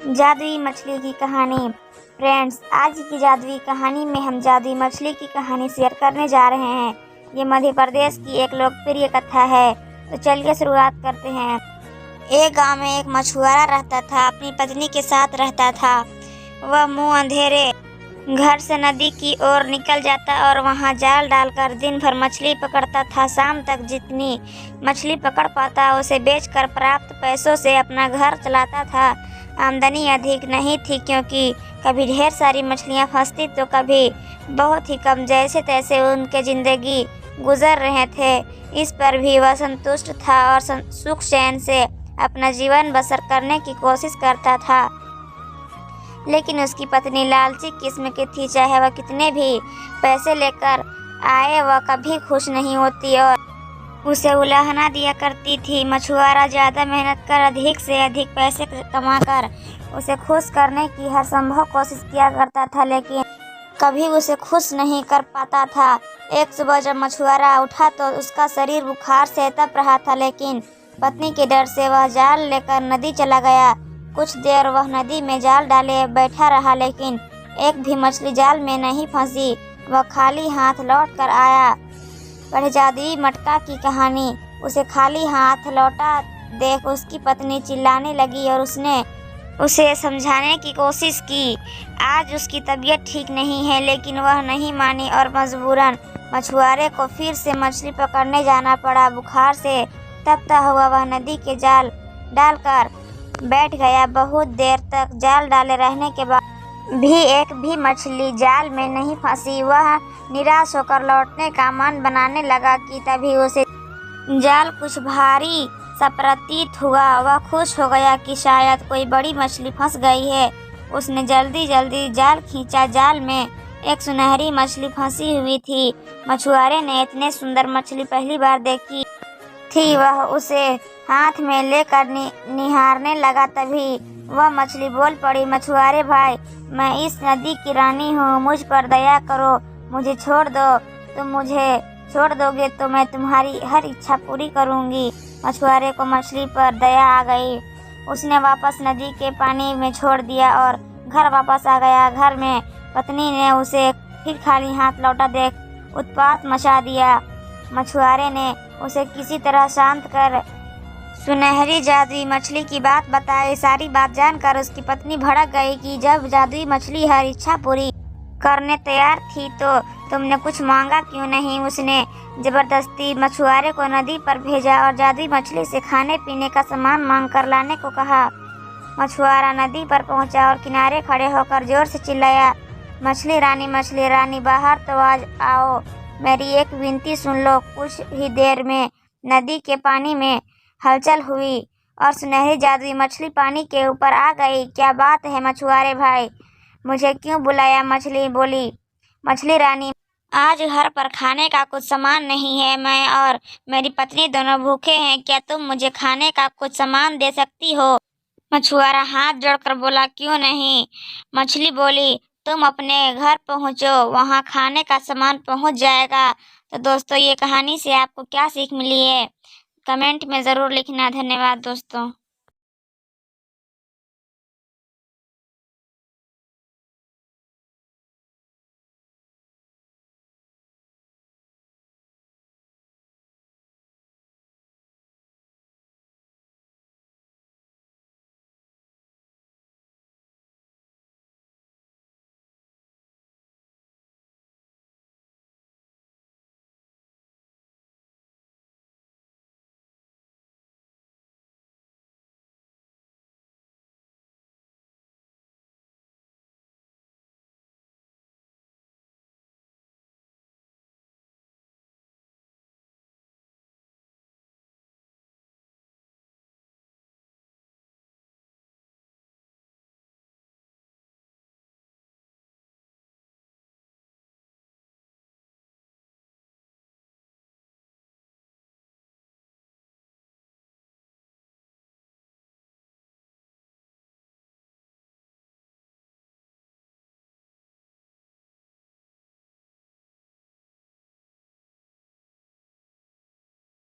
जादुई मछली की कहानी। फ्रेंड्स, आज की जादुई कहानी में हम जादुई मछली की कहानी शेयर करने जा रहे हैं। ये मध्य प्रदेश की एक लोकप्रिय कथा है। तो चलिए शुरुआत करते हैं। एक गांव में एक मछुआरा रहता था। अपनी पत्नी के साथ रहता था। वह मुंह अंधेरे घर से नदी की ओर निकल जाता और वहां जाल डालकर दिन भर मछली पकड़ता था। शाम तक जितनी मछली पकड़ पाता उसे बेचकर प्राप्त पैसों से अपना घर चलाता था। आमदनी अधिक नहीं थी, क्योंकि कभी ढेर सारी मछलियां फंसती तो कभी बहुत ही कम। जैसे तैसे उनके जिंदगी गुजर रहे थे। इस पर भी वह संतुष्ट था और सुख चैन से अपना जीवन बसर करने की कोशिश करता था। लेकिन उसकी पत्नी लालची किस्म की थी। चाहे वह कितने भी पैसे लेकर आए, वह कभी खुश नहीं होती और उसे उलाहना दिया करती थी। मछुआरा ज़्यादा मेहनत कर अधिक से अधिक पैसे कमाकर उसे खुश करने की हर संभव कोशिश किया करता था, लेकिन कभी उसे खुश नहीं कर पाता था। एक सुबह जब मछुआरा उठा तो उसका शरीर बुखार से तप रहा था, लेकिन पत्नी के डर से वह जाल लेकर नदी चला गया। कुछ देर वह नदी में जाल डाले बैठा रहा, लेकिन एक भी मछली जाल में नहीं फंसी। वह खाली हाथ लौट कर आया। पर जादुई मटका की कहानी। उसे खाली हाथ लौटा देख उसकी पत्नी चिल्लाने लगी और उसने उसे समझाने की कोशिश की। आज उसकी तबीयत ठीक नहीं है, लेकिन वह नहीं मानी और मजबूरन मछुआरे को फिर से मछली पकड़ने जाना पड़ा। बुखार से तपता हुआ वह नदी के जाल डालकर बैठ गया। बहुत देर तक जाल डाले रहने के बाद भी एक भी मछली जाल में नहीं फंसी। वह निराश होकर लौटने का मन बनाने लगा कि तभी उसे जाल कुछ भारी सा प्रतीत हुआ। वह खुश हो गया कि शायद कोई बड़ी मछली फंस गई है। उसने जल्दी जल्दी जाल खींचा। जाल में एक सुनहरी मछली फंसी हुई थी। मछुआरे ने इतने सुंदर मछली पहली बार देखी थी। वह उसे हाथ में लेकर निहारने लगा। तभी वह मछली बोल पड़ी, मछुआरे भाई, मैं इस नदी की रानी हूँ, मुझ पर दया करो, मुझे छोड़ दो। तुम मुझे छोड़ दोगे तो मैं तुम्हारी हर इच्छा पूरी करूँगी। मछुआरे को मछली पर दया आ गई। उसने वापस नदी के पानी में छोड़ दिया और घर वापस आ गया। घर में पत्नी ने उसे फिर खाली हाथ लौटा देख उत्पात मचा दिया। मछुआरे ने उसे किसी तरह शांत कर सुनहरी जादुई मछली की बात बताई। सारी बात जानकर उसकी पत्नी भड़क गई कि जब जादुई मछली हर इच्छा पूरी करने तैयार थी तो तुमने कुछ मांगा क्यों नहीं। उसने जबरदस्ती मछुआरे को नदी पर भेजा और जादुई मछली से खाने पीने का सामान मांग कर लाने को कहा। मछुआरा नदी पर पहुंचा और किनारे खड़े होकर जोर से चिल्लाया, मछली रानी, बाहर तो आज आओ, मेरी एक विनती सुन लो। कुछ ही देर में नदी के पानी में हलचल हुई और सुनहरी जादुई मछली पानी के ऊपर आ गई। क्या बात है मछुआरे भाई, मुझे क्यों बुलाया। मछली बोली, मछली रानी, आज घर पर खाने का कुछ सामान नहीं है। मैं और मेरी पत्नी दोनों भूखे हैं। क्या तुम मुझे खाने का कुछ सामान दे सकती हो। मछुआरा हाथ जोड़कर बोला, क्यों नहीं। मछली बोली, तुम अपने घर पहुंचो, वहां खाने का सामान पहुंच जाएगा। तो दोस्तों, ये कहानी से आपको क्या सीख मिली है, कमेंट में ज़रूर लिखना। धन्यवाद दोस्तों।